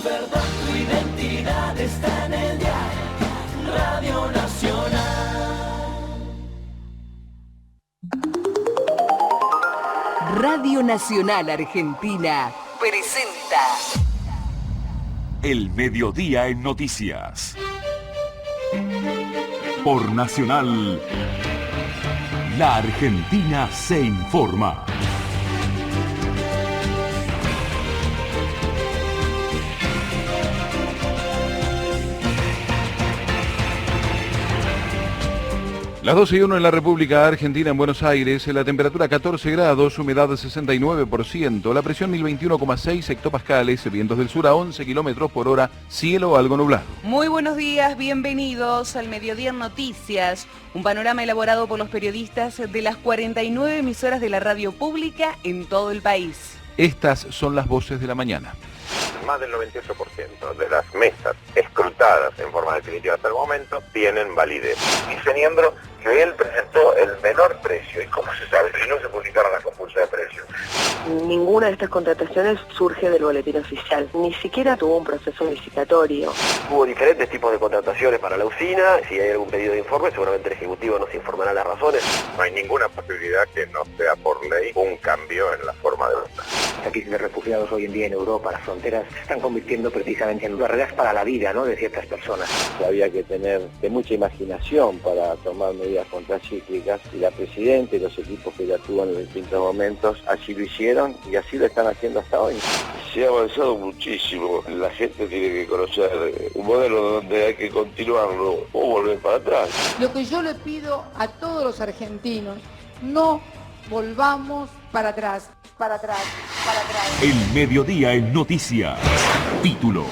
verdad, tu identidad está en el diario Radio Nacional. Radio Nacional Argentina presenta El Mediodía en Noticias. Por Nacional, la Argentina se informa. Las 12:01 en la República Argentina, en Buenos Aires, la temperatura 14 grados, humedad 69%, la presión 1021,6 hectopascales, vientos del sur a 11 kilómetros por hora, cielo algo nublado. Muy buenos días, bienvenidos al Mediodía en Noticias, un panorama elaborado por los periodistas de las 49 emisoras de la radio pública en todo el país. Estas son las voces de la mañana. Más del 98% de las mesas escrutadas en forma definitiva hasta el momento tienen validez. Dice Niembro que él presentó el menor precio, y como se sabe, si no se publicaron las compulsas de precios. Ninguna de estas contrataciones surge del boletín oficial, ni siquiera tuvo un proceso licitatorio. Hubo diferentes tipos de contrataciones para la usina, si hay algún pedido de informe, seguramente el Ejecutivo nos informará las razones. No hay ninguna posibilidad que no sea por ley un cambio en la forma de votar. La crisis de refugiados hoy en día en Europa, las fronteras se están convirtiendo precisamente en barreras para la vida, ¿no?, de ciertas personas. Había que tener mucha imaginación para tomar medidas contracíclicas y la Presidenta y los equipos que ya actúan en distintos momentos así lo hicieron y así lo están haciendo hasta hoy. Se ha avanzado muchísimo, la gente tiene que conocer un modelo donde hay que continuarlo o volver para atrás. Lo que yo le pido a todos los argentinos, no volvamos para atrás, para atrás, para atrás. El Mediodía en Noticias. Títulos.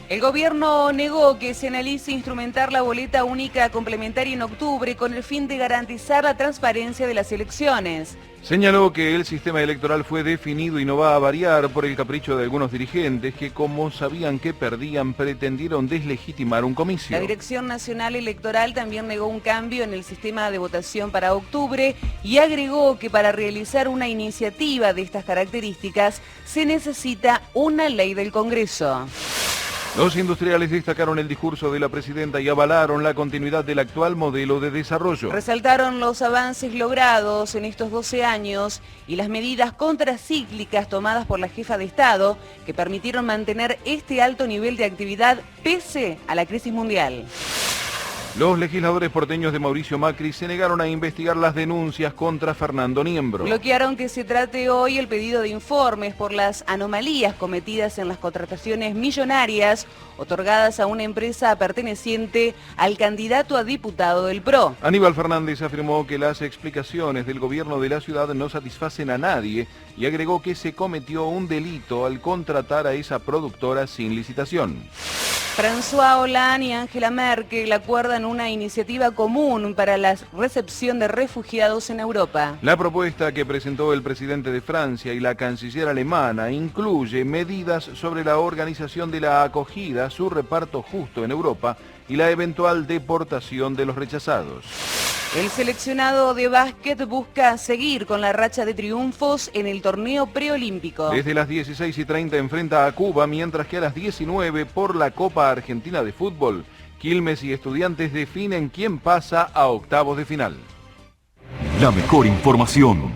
El gobierno negó que se analice instrumentar la boleta única complementaria en octubre con el fin de garantizar la transparencia de las elecciones. Señaló que el sistema electoral fue definido y no va a variar por el capricho de algunos dirigentes que, como sabían que perdían, pretendieron deslegitimar un comicio. La Dirección Nacional Electoral también negó un cambio en el sistema de votación para octubre y agregó que para realizar una iniciativa de estas características se necesita una ley del Congreso. Los industriales destacaron el discurso de la presidenta y avalaron la continuidad del actual modelo de desarrollo. Resaltaron los avances logrados en estos 12 años y las medidas contracíclicas tomadas por la jefa de Estado que permitieron mantener este alto nivel de actividad pese a la crisis mundial. Los legisladores porteños de Mauricio Macri se negaron a investigar las denuncias contra Fernando Niembro. Bloquearon que se trate hoy el pedido de informes por las anomalías cometidas en las contrataciones millonarias otorgadas a una empresa perteneciente al candidato a diputado del PRO. Aníbal Fernández afirmó que las explicaciones del gobierno de la ciudad no satisfacen a nadie y agregó que se cometió un delito al contratar a esa productora sin licitación. François Hollande y Angela Merkel acuerdan una iniciativa común para la recepción de refugiados en Europa. La propuesta que presentó el presidente de Francia y la canciller alemana incluye medidas sobre la organización de la acogida, su reparto justo en Europa y la eventual deportación de los rechazados. El seleccionado de básquet busca seguir con la racha de triunfos en el torneo preolímpico. Desde las 16:30 enfrenta a Cuba, mientras que a las 19 por la Copa Argentina de Fútbol, Quilmes y Estudiantes definen quién pasa a octavos de final. La mejor información.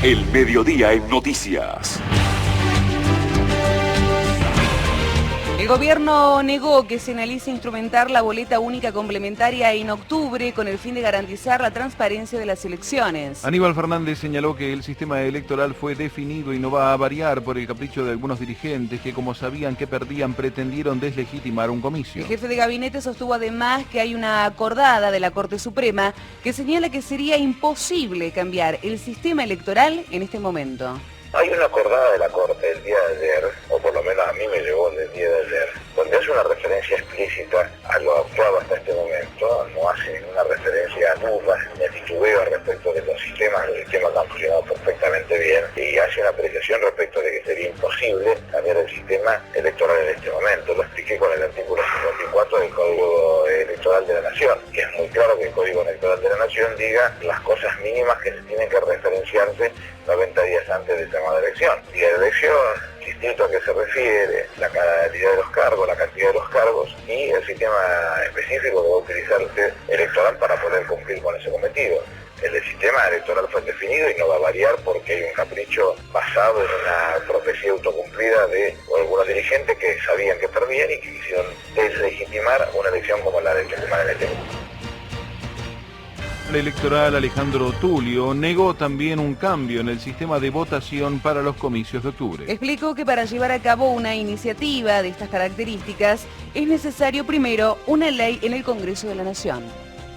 El Mediodía en Noticias. El gobierno negó que se analice instrumentar la boleta única complementaria en octubre con el fin de garantizar la transparencia de las elecciones. Aníbal Fernández señaló que el sistema electoral fue definido y no va a variar por el capricho de algunos dirigentes que, como sabían que perdían, pretendieron deslegitimar un comicio. El jefe de gabinete sostuvo además que hay una acordada de la Corte Suprema que señala que sería imposible cambiar el sistema electoral en este momento. Hay una acordada de la Corte el día de ayer, o por lo menos a mí me llegó el día de ayer, donde hace una referencia explícita a lo actuado hasta este momento, no hace ninguna referencia a dudas ni a titubeo respecto de los sistemas que han funcionado perfectamente bien, y hace una apreciación respecto de que sería imposible cambiar el sistema electoral en este momento. Lo expliqué con el artículo 54 del Código Electoral de la Nación, que es muy claro que el Código Electoral de la Nación diga las cosas mínimas que se tienen que referenciarse 90 días días antes del tema de elección. Día de elección, distinto a qué se refiere, la calidad de los cargos, la cantidad de los cargos y el sistema específico que va a utilizar usted electoral para poder cumplir con ese cometido. El sistema electoral fue definido y no va a variar porque hay un capricho basado en una profecía autocumplida de algunos dirigentes que sabían que perdían y que quisieron deslegitimar una elección como la del TNT. El electoral Alejandro Tulio negó también un cambio en el sistema de votación para los comicios de octubre. Explicó que para llevar a cabo una iniciativa de estas características es necesario primero una ley en el Congreso de la Nación.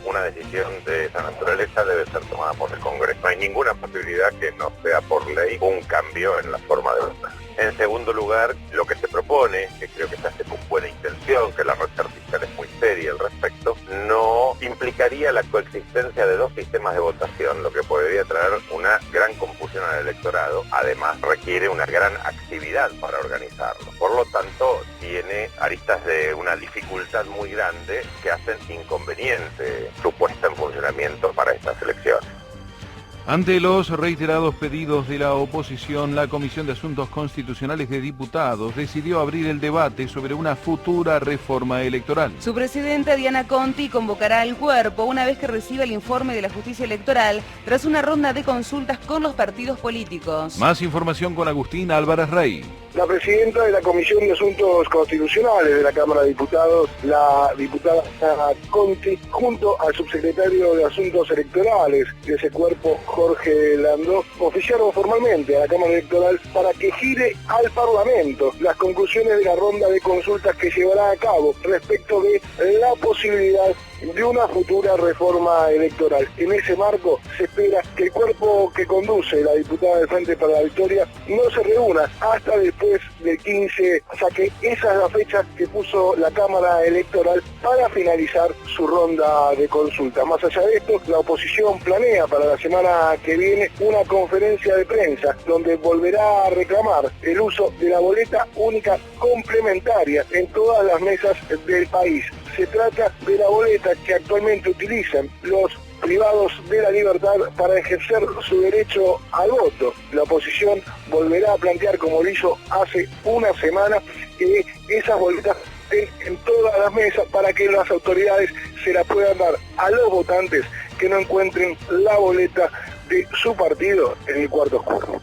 Una decisión de esa naturaleza debe ser tomada por el Congreso. No hay ninguna posibilidad que no sea por ley un cambio en la forma de votar. En segundo lugar, lo que se propone, que creo que se hace con buena intención, que la red fiscal es muy seria al respecto, no implicaría la coexistencia de dos sistemas de votación, lo que podría traer una gran confusión al electorado. Además, requiere una gran actividad para organizarlo. Por lo tanto, tiene aristas de una dificultad muy grande que hacen inconveniente su puesta en funcionamiento para estas elecciones. Ante los reiterados pedidos de la oposición, la Comisión de Asuntos Constitucionales de Diputados decidió abrir el debate sobre una futura reforma electoral. Su presidenta Diana Conti convocará al cuerpo una vez que reciba el informe de la justicia electoral tras una ronda de consultas con los partidos políticos. Más información con Agustín Álvarez Rey. La presidenta de la Comisión de Asuntos Constitucionales de la Cámara de Diputados, la diputada Conti, junto al subsecretario de Asuntos Electorales de ese cuerpo, Jorge Landó, oficiaron formalmente a la Cámara Electoral para que gire al Parlamento las conclusiones de la ronda de consultas que llevará a cabo respecto de la posibilidad de una futura reforma electoral. En ese marco se espera que el cuerpo que conduce la diputada del Frente para la Victoria no se reúna hasta después del 15, o sea que esa es la fecha que puso la Cámara Electoral para finalizar su ronda de consulta. Más allá de esto, la oposición planea para la semana que viene una conferencia de prensa donde volverá a reclamar el uso de la boleta única complementaria en todas las mesas del país. Se trata de la boleta que actualmente utilizan los privados de la libertad para ejercer su derecho al voto. La oposición volverá a plantear, como lo hizo hace una semana, que esas boletas estén en todas las mesas para que las autoridades se la puedan dar a los votantes que no encuentren la boleta de su partido en el cuarto oscuro.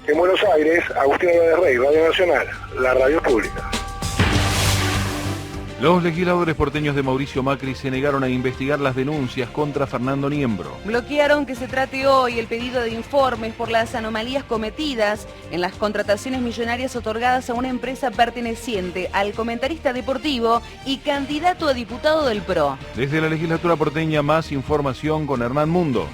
En Buenos Aires, Agustín Álvarez Rey, Radio Nacional, la radio pública. Los legisladores porteños de Mauricio Macri se negaron a investigar las denuncias contra Fernando Niembro. Bloquearon que se trate hoy el pedido de informes por las anomalías cometidas en las contrataciones millonarias otorgadas a una empresa perteneciente al comentarista deportivo y candidato a diputado del PRO. Desde la legislatura porteña, más información con Hernán Mundo.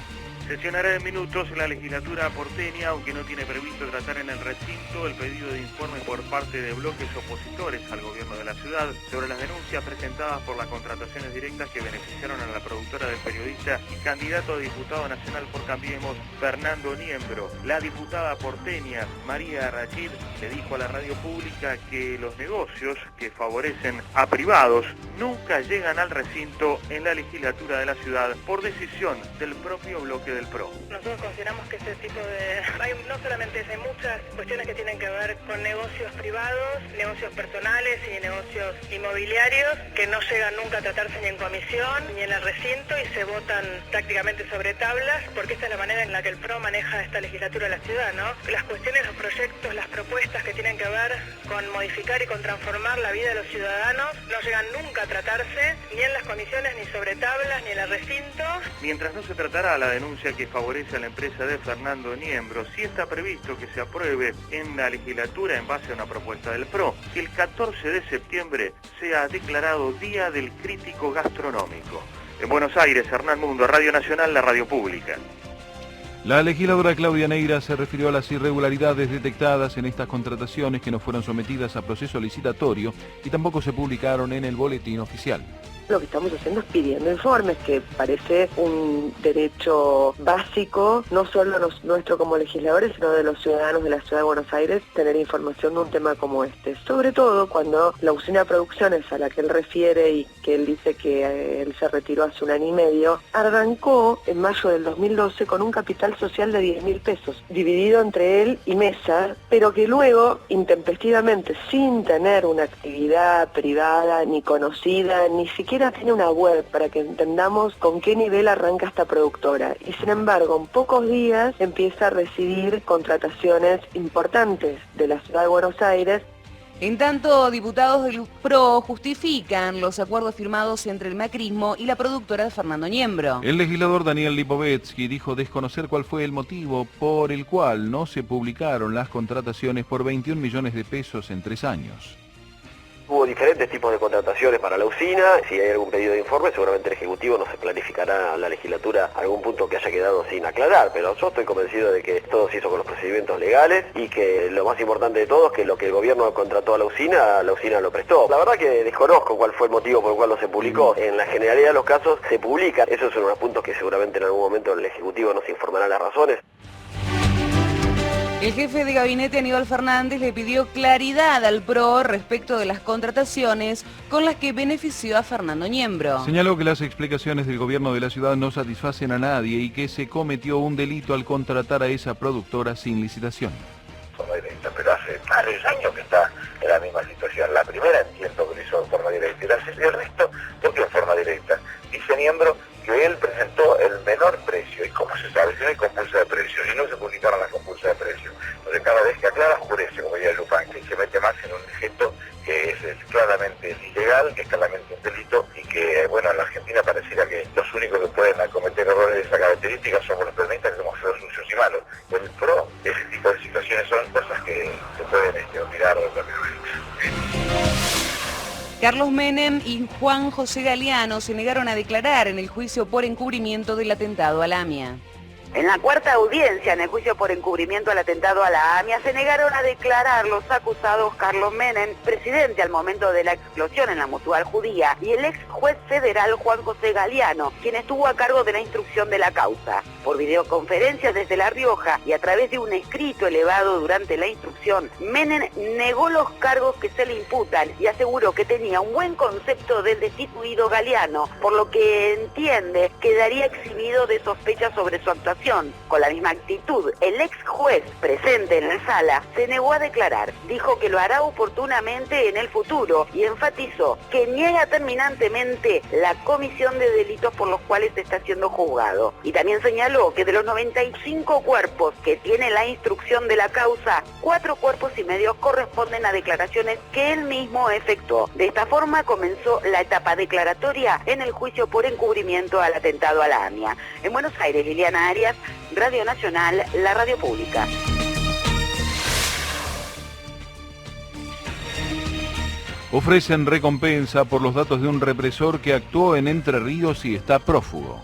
Sesionará en minutos la legislatura porteña, aunque no tiene previsto tratar en el recinto el pedido de informe por parte de bloques opositores al gobierno de la ciudad sobre las denuncias presentadas por las contrataciones directas que beneficiaron a la productora del periodista y candidato a diputado nacional por Cambiemos, Fernando Niembro. La diputada porteña María Rachid le dijo a la radio pública que los negocios que favorecen a privados nunca llegan al recinto en la legislatura de la ciudad por decisión del propio bloque del PRO. Nosotros consideramos que ese tipo de... no solamente hay muchas cuestiones que tienen que ver con negocios privados, negocios personales y negocios inmobiliarios que no llegan nunca a tratarse ni en comisión ni en el recinto y se votan prácticamente sobre tablas porque esta es la manera en la que el PRO maneja esta legislatura de la ciudad, ¿no? Las cuestiones, los proyectos, las propuestas que tienen que ver con modificar y con transformar la vida de los ciudadanos no llegan nunca a tratarse ni en las comisiones, ni sobre tablas, ni en el recinto. Mientras no se tratará la denuncia que favorece a la empresa de Fernando Niembro, sí está previsto que se apruebe en la legislatura en base a una propuesta del PRO, que el 14 de septiembre sea declarado Día del Crítico Gastronómico. En Buenos Aires, Hernán Mundo, Radio Nacional, la radio pública. La legisladora Claudia Neira se refirió a las irregularidades detectadas en estas contrataciones que no fueron sometidas a proceso licitatorio y tampoco se publicaron en el boletín oficial. Lo que estamos haciendo es pidiendo informes, que parece un derecho básico, no solo nuestro como legisladores, sino de los ciudadanos de la Ciudad de Buenos Aires, tener información de un tema como este. Sobre todo cuando la usina Producciones, a la que él refiere y que él dice que él se retiró hace 1 año y medio, arrancó en mayo del 2012 con un capital social de 10.000 pesos, dividido entre él y Mesa, pero que luego, intempestivamente, sin tener una actividad privada, ni conocida, ni siquiera tiene una web para que entendamos con qué nivel arranca esta productora. Y sin embargo, en pocos días empieza a recibir contrataciones importantes de la Ciudad de Buenos Aires. En tanto, diputados del PRO justifican los acuerdos firmados entre el macrismo y la productora Fernando Niembro. El legislador Daniel Lipovetsky dijo desconocer cuál fue el motivo por el cual no se publicaron las contrataciones por 21 millones de pesos en 3 años. Hubo diferentes tipos de contrataciones para la usina. Si hay algún pedido de informe, seguramente el Ejecutivo nos clarificará a la legislatura algún punto que haya quedado sin aclarar, pero yo estoy convencido de que todo se hizo con los procedimientos legales y que lo más importante de todo es que lo que el gobierno contrató a la usina lo prestó. La verdad que desconozco cuál fue el motivo por el cual no se publicó. En la generalidad de los casos se publica. Esos son unos puntos que seguramente en algún momento el Ejecutivo nos informará las razones. El jefe de gabinete Aníbal Fernández le pidió claridad al PRO respecto de las contrataciones con las que benefició a Fernando Niembro. Señaló que las explicaciones del gobierno de la ciudad no satisfacen a nadie y que se cometió un delito al contratar a esa productora sin licitación. Forma directa, pero hace varios años que está en la misma situación. La primera entiendo que lo hizo de forma directa y el resto porque en forma directa. Dice Niembro que él presentó el menor precio, y como se sabe, si no hay compulsa de precios, y no se publicaron las compulsas de precios. Entonces cada vez que aclara oscurece, como diría Lupán, que se mete más en un objeto que es claramente ilegal, que es claramente un delito, y que, bueno, en la Argentina pareciera que los únicos que pueden cometer errores de esa característica somos los peronistas, que somos feos, sucios y malos. El PRO, ese tipo de situaciones son cosas que se pueden olvidar rápidamente. Carlos Menem y Juan José Galeano se negaron a declarar en el juicio por encubrimiento del atentado a la AMIA. En la cuarta audiencia, en el juicio por encubrimiento al atentado a la AMIA, se negaron a declarar los acusados Carlos Menem, presidente al momento de la explosión en la Mutual Judía, y el ex juez federal Juan José Galeano, quien estuvo a cargo de la instrucción de la causa. Por videoconferencia desde La Rioja y a través de un escrito elevado durante la instrucción, Menem negó los cargos que se le imputan y aseguró que tenía un buen concepto del destituido Galeano, por lo que entiende quedaría eximido de sospechas sobre su actuación. Con la misma actitud, el ex juez presente en la sala se negó a declarar. Dijo que lo hará oportunamente en el futuro y enfatizó que niega terminantemente la comisión de delitos por los cuales está siendo juzgado. Y también señaló que de los 95 cuerpos que tiene la instrucción de la causa, 4 cuerpos y medio corresponden a declaraciones que él mismo efectuó. De esta forma comenzó la etapa declaratoria en el juicio por encubrimiento al atentado a la AMIA. En Buenos Aires, Liliana Arias, Radio Nacional, la radio pública. Ofrecen recompensa por los datos de un represor que actuó en Entre Ríos y está prófugo.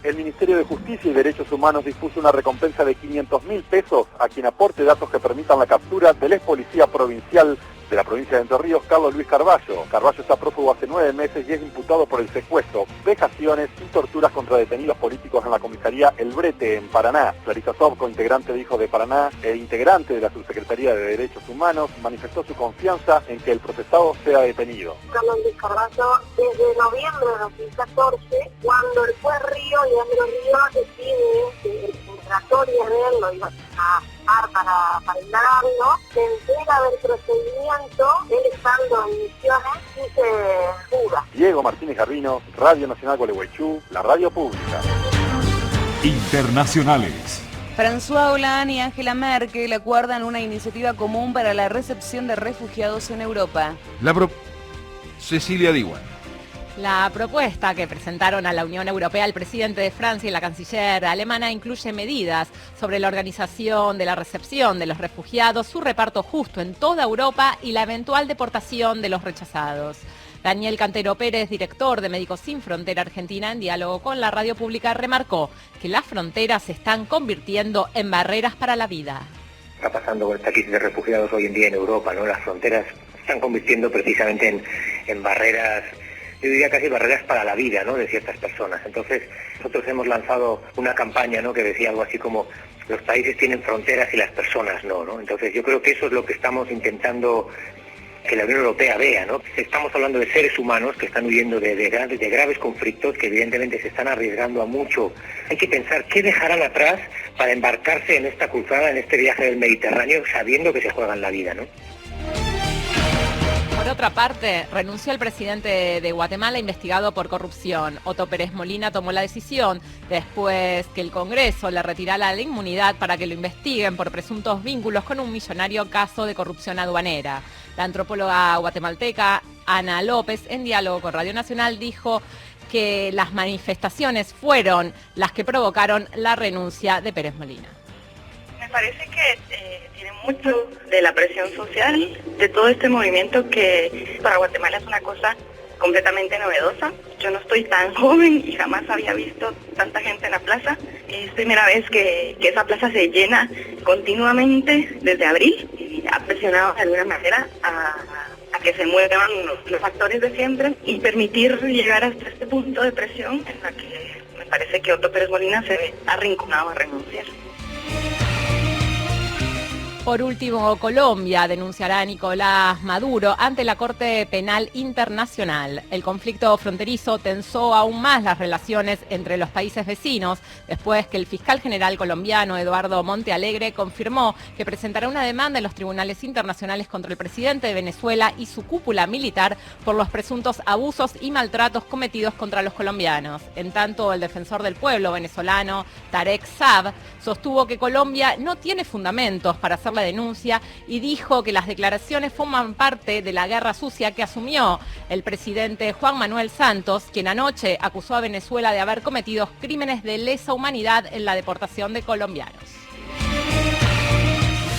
El Ministerio de Justicia y Derechos Humanos dispuso una recompensa de 500.000 pesos a quien aporte datos que permitan la captura del ex policía provincial de la provincia de Entre Ríos, Carlos Luis Carballo. Carballo está prófugo hace 9 meses y es imputado por el secuestro, vejaciones y torturas contra detenidos políticos en la comisaría El Brete, en Paraná. Clarisa Sobco, integrante de Hijos de Paraná e integrante de la Subsecretaría de Derechos Humanos, manifestó su confianza en que el procesado sea detenido. Carlos Luis Carballo, desde noviembre de 2014, cuando el juez Río y Andrés Río decide que el declaratoria de él lo iba a para indagarlo, se entera del procedimiento, él estando en misiones y se fuga. Diego Martínez Garbino, Radio Nacional Gualeguaychú, la radio pública. Internacionales. François Hollande y Angela Merkel acuerdan una iniciativa común para la recepción de refugiados en Europa. Cecilia Diwan. La propuesta que presentaron a la Unión Europea el presidente de Francia y la canciller alemana incluye medidas sobre la organización de la recepción de los refugiados, su reparto justo en toda Europa y la eventual deportación de los rechazados. Daniel Cantero Pérez, director de Médicos Sin Frontera Argentina, en diálogo con la radio pública, remarcó que las fronteras se están convirtiendo en barreras para la vida. Está pasando con esta crisis de refugiados hoy en día en Europa, ¿no? Las fronteras se están convirtiendo precisamente en barreras yo diría casi barreras para la vida, ¿no?, de ciertas personas. Entonces, nosotros hemos lanzado una campaña, ¿no?, que decía algo así como los países tienen fronteras y las personas no, ¿no? Entonces yo creo que eso es lo que estamos intentando que la Unión Europea vea, ¿no? Estamos hablando de seres humanos que están huyendo de graves conflictos, que evidentemente se están arriesgando a mucho. Hay que pensar qué dejarán atrás para embarcarse en esta cruzada, en este viaje del Mediterráneo, sabiendo que se juegan la vida, ¿no? Por otra parte, renunció el presidente de Guatemala investigado por corrupción. Otto Pérez Molina tomó la decisión después que el Congreso le retirara la inmunidad para que lo investiguen por presuntos vínculos con un millonario caso de corrupción aduanera. La antropóloga guatemalteca Ana López, en diálogo con Radio Nacional, dijo que las manifestaciones fueron las que provocaron la renuncia de Pérez Molina. Me parece que tiene mucho de la presión social, de todo este movimiento que para Guatemala es una cosa completamente novedosa. Yo no estoy tan joven y jamás había visto tanta gente en la plaza. Es primera vez que esa plaza se llena continuamente desde abril y ha presionado de alguna manera a que se muevan los factores de siempre y permitir llegar hasta este punto de presión en la que me parece que Otto Pérez Molina se ve arrinconado a renunciar. Por último, Colombia denunciará a Nicolás Maduro ante la Corte Penal Internacional. El conflicto fronterizo tensó aún más las relaciones entre los países vecinos, después que el fiscal general colombiano Eduardo Montealegre confirmó que presentará una demanda en los tribunales internacionales contra el presidente de Venezuela y su cúpula militar por los presuntos abusos y maltratos cometidos contra los colombianos. En tanto, el defensor del pueblo venezolano, Tarek Saab, sostuvo que Colombia no tiene fundamentos para hacer la denuncia y dijo que las declaraciones forman parte de la guerra sucia que asumió el presidente Juan Manuel Santos, quien anoche acusó a Venezuela de haber cometido crímenes de lesa humanidad en la deportación de colombianos.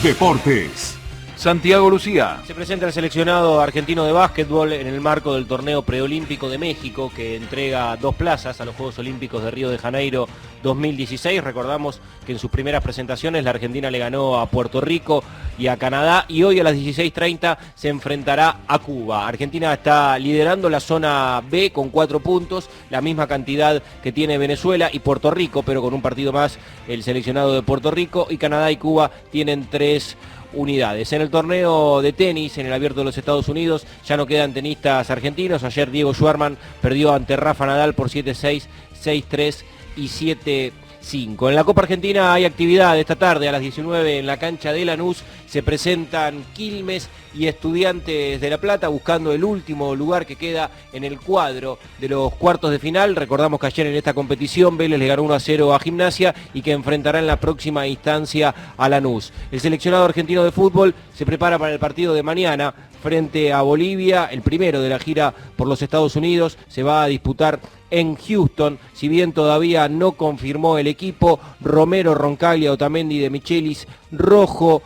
Deportes. Santiago Lucía. Se presenta el seleccionado argentino de básquetbol en el marco del torneo preolímpico de México, que entrega 2 plazas a los Juegos Olímpicos de Río de Janeiro 2016. Recordamos que en sus primeras presentaciones la Argentina le ganó a Puerto Rico y a Canadá, y hoy a las 16:30 se enfrentará a Cuba. Argentina está liderando la zona B con 4 puntos, la misma cantidad que tiene Venezuela y Puerto Rico, pero con un partido más el seleccionado de Puerto Rico, y Canadá y Cuba tienen 3 unidades. En el torneo de tenis, en el Abierto de los Estados Unidos, ya no quedan tenistas argentinos. Ayer Diego Schwartzman perdió ante Rafa Nadal por 7-6, 6-3 y 7-5. En la Copa Argentina hay actividad esta tarde a las 19 en la cancha de Lanús. Se presentan Quilmes y Estudiantes de La Plata buscando el último lugar que queda en el cuadro de los cuartos de final. Recordamos que ayer en esta competición Vélez le ganó 1-0 a Gimnasia y que enfrentará en la próxima instancia a Lanús. El seleccionado argentino de fútbol se prepara para el partido de mañana frente a Bolivia, el primero de la gira por los Estados Unidos. Se va a disputar en Houston, si bien todavía no confirmó el equipo. Romero, Roncaglia, Otamendi, De Michelis, Rojo.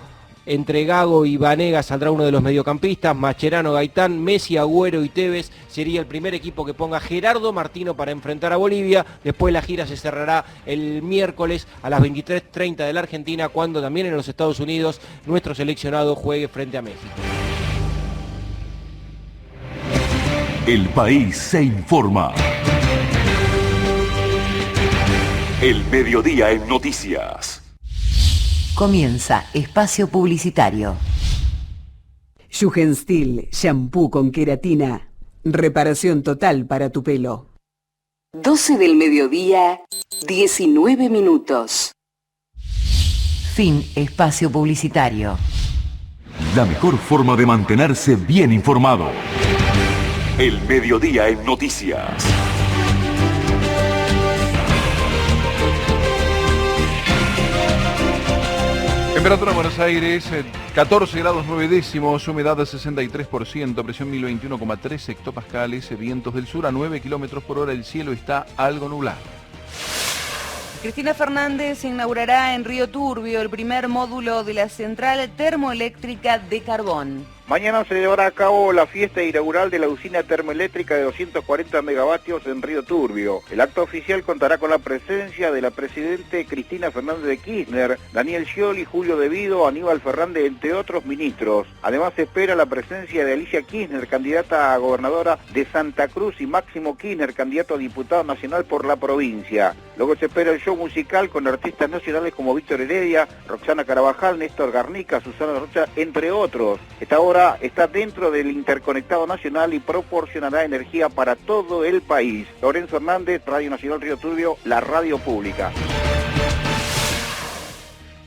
Entre Gago y Vanega saldrá uno de los mediocampistas, Mascherano, Gaitán, Messi, Agüero y Tevez sería el primer equipo que ponga Gerardo Martino para enfrentar a Bolivia. Después la gira se cerrará el miércoles a las 23:30 de la Argentina, cuando también en los Estados Unidos nuestro seleccionado juegue frente a México. El país se informa. El mediodía en noticias. Comienza espacio publicitario. Jugendstil, shampoo con queratina. Reparación total para tu pelo. 12 del mediodía, 19 minutos. Fin espacio publicitario. La mejor forma de mantenerse bien informado. El mediodía en noticias. Temperatura en Buenos Aires, 14 grados 9 décimos, humedad 63%, presión 1021,3 hectopascales, vientos del sur a 9 kilómetros por hora, el cielo está algo nublado. Cristina Fernández inaugurará en Río Turbio el primer módulo de la central termoeléctrica de carbón. Mañana se llevará a cabo la fiesta inaugural de la usina termoeléctrica de 240 megavatios en Río Turbio. El acto oficial contará con la presencia de la presidente Cristina Fernández de Kirchner, Daniel Scioli, Julio De Vido, Aníbal Fernández, entre otros ministros. Además se espera la presencia de Alicia Kirchner, candidata a gobernadora de Santa Cruz, y Máximo Kirchner, candidato a diputado nacional por la provincia. Luego se espera el show musical con artistas nacionales como Víctor Heredia, Roxana Carabajal, Néstor Garnica, Susana Rocha, entre otros. Esta hora está dentro del interconectado nacional y proporcionará energía para todo el país. Lorenzo Hernández, Radio Nacional Río Turbio, la radio pública.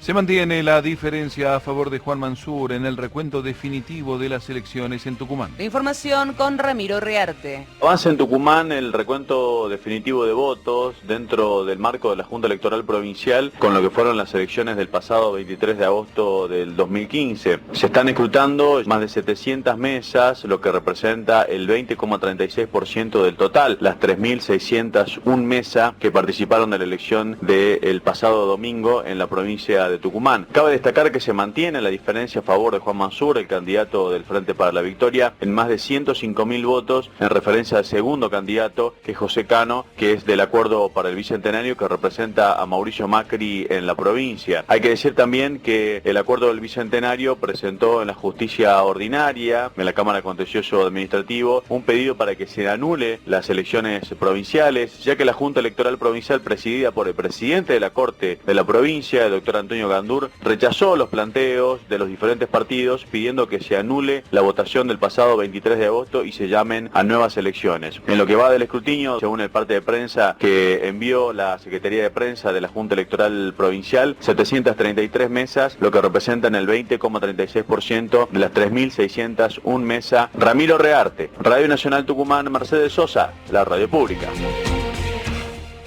Se mantiene la diferencia a favor de Juan Mansur en el recuento definitivo de las elecciones en Tucumán. La información con Ramiro Rearte. Avanza en Tucumán el recuento definitivo de votos dentro del marco de la Junta Electoral Provincial con lo que fueron las elecciones del pasado 23 de agosto del 2015. Se están escrutando más de 700 mesas, lo que representa el 20,36% del total, las 3.601 mesas que participaron de la elección del pasado domingo en la provincia de Tucumán. Cabe destacar que se mantiene la diferencia a favor de Juan Mansur, el candidato del Frente para la Victoria, en más de 105.000 votos en referencia al segundo candidato, que es José Cano, que es del Acuerdo para el Bicentenario, que representa a Mauricio Macri en la provincia. Hay que decir también que el Acuerdo del Bicentenario presentó en la Justicia Ordinaria, en la Cámara Contencioso Administrativo, un pedido para que se anule las elecciones provinciales, ya que la Junta Electoral Provincial, presidida por el presidente de la Corte de la provincia, el doctor Antonio Gandur, rechazó los planteos de los diferentes partidos pidiendo que se anule la votación del pasado 23 de agosto y se llamen a nuevas elecciones. En lo que va del escrutinio, según el parte de prensa que envió la Secretaría de Prensa de la Junta Electoral Provincial, 733 mesas, lo que representan el 20,36% de las 3.601 mesas. Ramiro Rearte, Radio Nacional Tucumán, Mercedes Sosa, la radio pública.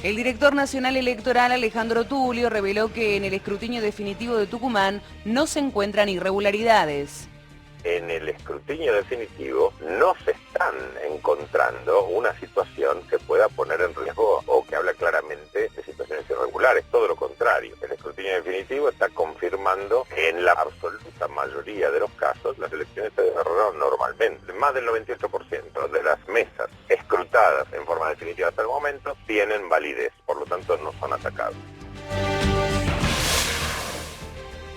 El director nacional electoral Alejandro Tulio reveló que en el escrutinio definitivo de Tucumán no se encuentran irregularidades. En el escrutinio definitivo no se están encontrando una situación que pueda poner en riesgo o que habla claramente de situaciones irregulares, todo lo contrario. El escrutinio definitivo está confirmando que en la absoluta mayoría de los casos las elecciones se desarrollaron normalmente. Más del 98% de las mesas escrutadas en forma definitiva hasta el momento tienen validez, por lo tanto no son atacados.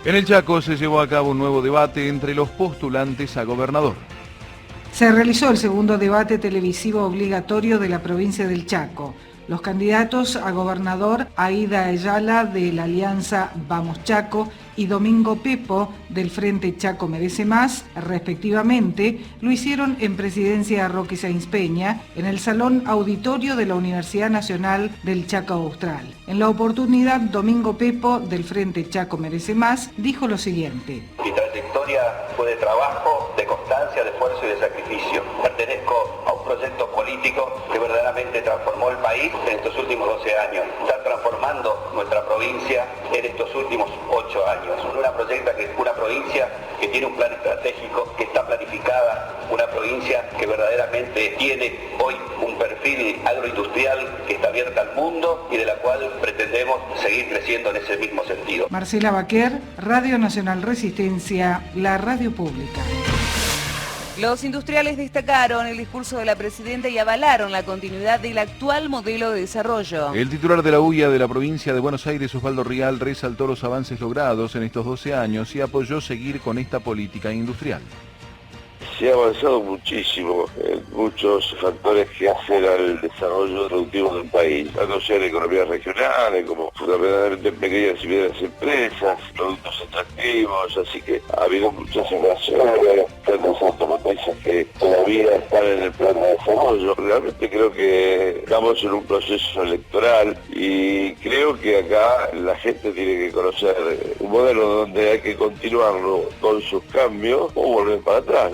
En el Chaco se llevó a cabo un nuevo debate entre los postulantes a gobernador. Se realizó el segundo debate televisivo obligatorio de la provincia del Chaco. Los candidatos a gobernador, Aida Ayala de la Alianza Vamos Chaco y Domingo Pepo del Frente Chaco Merece Más, respectivamente, lo hicieron en Presidencia Roque Sáenz Peña, en el Salón Auditorio de la Universidad Nacional del Chaco Austral. En la oportunidad, Domingo Pepo del Frente Chaco Merece Más dijo lo siguiente. Mi trayectoria fue de trabajo, de constancia, de esfuerzo y de sacrificio. Pertenezco a un proyecto político que verdaderamente transformó el país en estos últimos 12 años. Está transformando nuestra provincia en estos últimos 8 años. Una provincia que tiene un plan estratégico, que está planificada, una provincia que verdaderamente tiene hoy un perfil agroindustrial que está abierta al mundo y de la cual pretendemos seguir creciendo en ese mismo sentido. Marcela Baquer, Radio Nacional Resistencia, la radio pública. Los industriales destacaron el discurso de la presidenta y avalaron la continuidad del actual modelo de desarrollo. El titular de la UIA de la provincia de Buenos Aires, Osvaldo Rial, resaltó los avances logrados en estos 12 años y apoyó seguir con esta política industrial. Se ha avanzado muchísimo en muchos factores que hacen al desarrollo productivo del país, tanto sea en economías regionales como fundamentalmente en pequeñas y medianas empresas, productos atractivos, así que ha habido muchas inversiones, tantos automotrices que todavía están en el plan de desarrollo. Realmente creo que estamos en un proceso electoral y creo que acá la gente tiene que conocer un modelo donde hay que continuarlo con sus cambios o volver para atrás.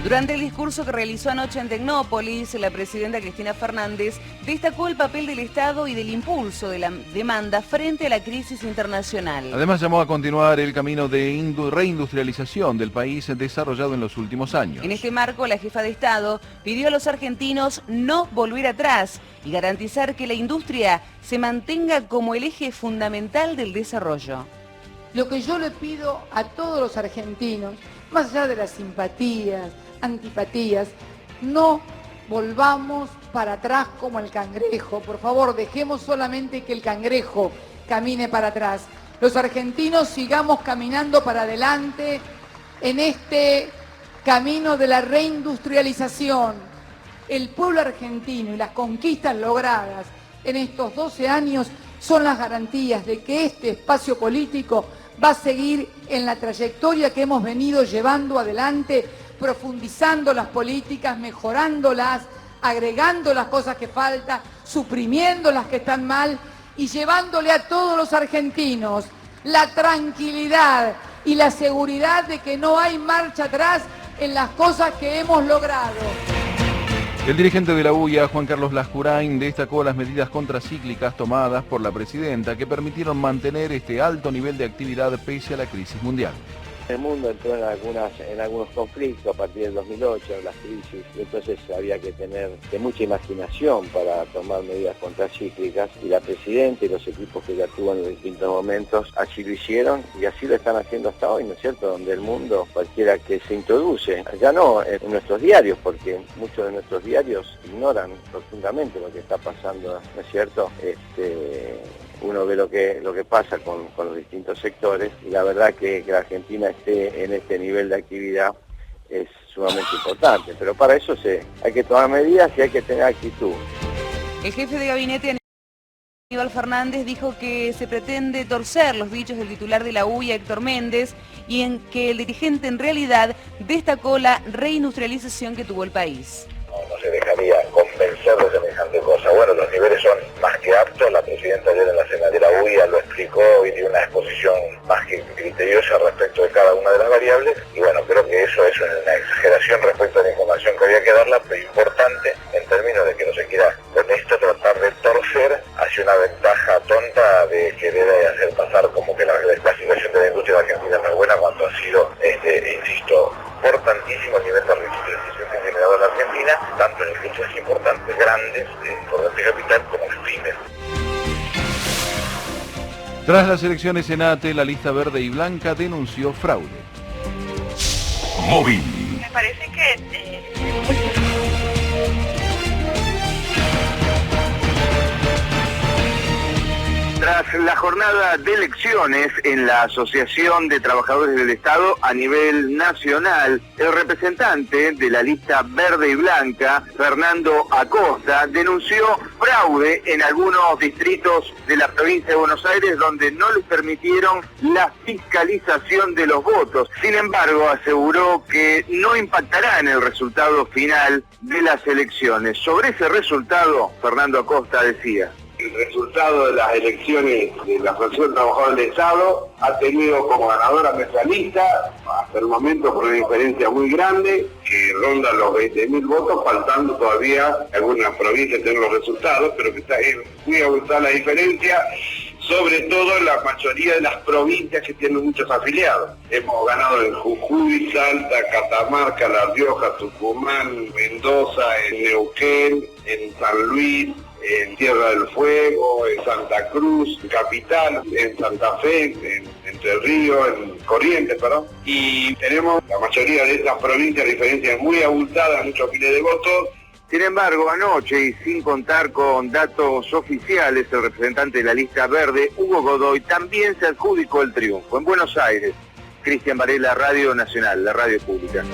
Durante el discurso que realizó anoche en Tecnópolis, la presidenta Cristina Fernández destacó el papel del Estado y del impulso de la demanda frente a la crisis internacional. Además llamó a continuar el camino de reindustrialización del país desarrollado en los últimos años. En este marco, la jefa de Estado pidió a los argentinos no volver atrás y garantizar que la industria se mantenga como el eje fundamental del desarrollo. Lo que yo le pido a todos los argentinos más allá de las simpatías, antipatías, no volvamos para atrás como el cangrejo. Por favor, dejemos solamente que el cangrejo camine para atrás. Los argentinos sigamos caminando para adelante en este camino de la reindustrialización. El pueblo argentino y las conquistas logradas en estos 12 años son las garantías de que este espacio político va a seguir en la trayectoria que hemos venido llevando adelante, profundizando las políticas, mejorándolas, agregando las cosas que faltan, suprimiendo las que están mal y llevándole a todos los argentinos la tranquilidad y la seguridad de que no hay marcha atrás en las cosas que hemos logrado. El dirigente de la UIA, Juan Carlos Lascurain, destacó las medidas contracíclicas tomadas por la presidenta que permitieron mantener este alto nivel de actividad pese a la crisis mundial. El mundo entró en algunos conflictos a partir del 2008, las crisis, entonces había que tener mucha imaginación para tomar medidas contracíclicas y la presidenta y los equipos que ya tuvo en los distintos momentos así lo hicieron y así lo están haciendo hasta hoy, ¿no es cierto? Donde el mundo, cualquiera que se introduce, ya no en nuestros diarios, porque muchos de nuestros diarios ignoran profundamente lo que está pasando, ¿no es cierto? Uno ve lo que pasa con los distintos sectores y la verdad que la Argentina esté en este nivel de actividad es sumamente importante, pero para eso hay que tomar medidas y hay que tener actitud. El jefe de gabinete, Aníbal Fernández, dijo que se pretende torcer los dichos del titular de la UIA, Héctor Méndez, y en que el dirigente en realidad destacó la reindustrialización que tuvo el país. No se dejaría convencer de semejante cosa. Bueno, los niveles son más que aptos. La presidenta ayer en la cena de la UIA lo explicó y dio una exposición más que criteriosa respecto de cada una de las variables. Y bueno, creo que eso es una exageración respecto a la información que había que darla, pero importante en términos de que no se quiera con esto tratar de torcer hacia una ventaja tonta de querer hacer pasar como que la situación de la industria de Argentina no es buena cuando ha sido, insisto, importantísimo el nivel de reindustrialización que ha generado la Argentina, tanto en industrias importantes, grandes, de importante capital, como en pymes. Tras las elecciones en ATE, la lista verde y blanca denunció fraude. Móvil. Me parece que... Tras la jornada de elecciones en la Asociación de Trabajadores del Estado a nivel nacional, el representante de la lista verde y blanca, Fernando Acosta, denunció fraude en algunos distritos de la provincia de Buenos Aires donde no les permitieron la fiscalización de los votos. Sin embargo, aseguró que no impactará en el resultado final de las elecciones. Sobre ese resultado, Fernando Acosta decía: el resultado de las elecciones de la Asociación de Trabajadores del Estado ha tenido como ganadora nuestra lista, hasta el momento por una diferencia muy grande, que ronda los 20.000 votos, faltando todavía algunas provincias tener los resultados, pero que está muy abultada la diferencia, sobre todo en la mayoría de las provincias que tienen muchos afiliados. Hemos ganado en Jujuy, Salta, Catamarca, La Rioja, Tucumán, Mendoza, en Neuquén, en San Luis, en Tierra del Fuego, en Santa Cruz, en Capital, en Santa Fe, en Entre Ríos, en Corrientes, perdón. Y tenemos la mayoría de estas provincias diferencias muy abultadas, muchos miles de votos. Sin embargo, anoche, y sin contar con datos oficiales, el representante de la lista verde, Hugo Godoy, también se adjudicó el triunfo. En Buenos Aires, Cristian Varela, Radio Nacional, la radio pública.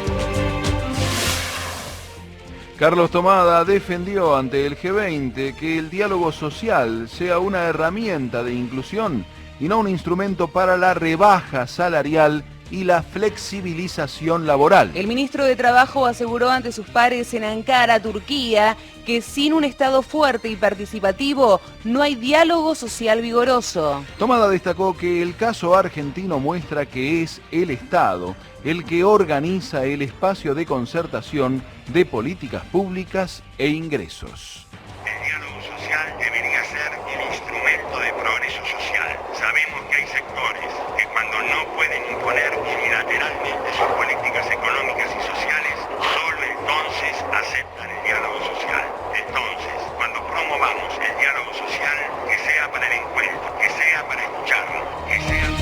Carlos Tomada defendió ante el G20 que el diálogo social sea una herramienta de inclusión y no un instrumento para la rebaja salarial y la flexibilización laboral. El ministro de Trabajo aseguró ante sus pares en Ankara, Turquía, que sin un Estado fuerte y participativo no hay diálogo social vigoroso. Tomada destacó que el caso argentino muestra que es el Estado el que organiza el espacio de concertación de políticas públicas e ingresos. El diálogo social debería ser el instrumento de progreso social. Sabemos que hay sectores que cuando no pueden imponer unilateralmente sus políticas económicas y sociales, solo entonces aceptan el diálogo social. Entonces, cuando promovamos el diálogo social, que sea para el encuentro, que sea para escucharnos, que sea...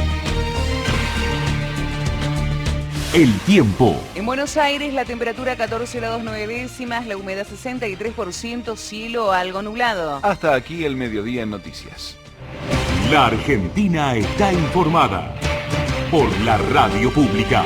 El tiempo. En Buenos Aires la temperatura 14 grados 9 décimas, la humedad 63%, cielo algo nublado. Hasta aquí el mediodía en noticias. La Argentina está informada por la radio pública.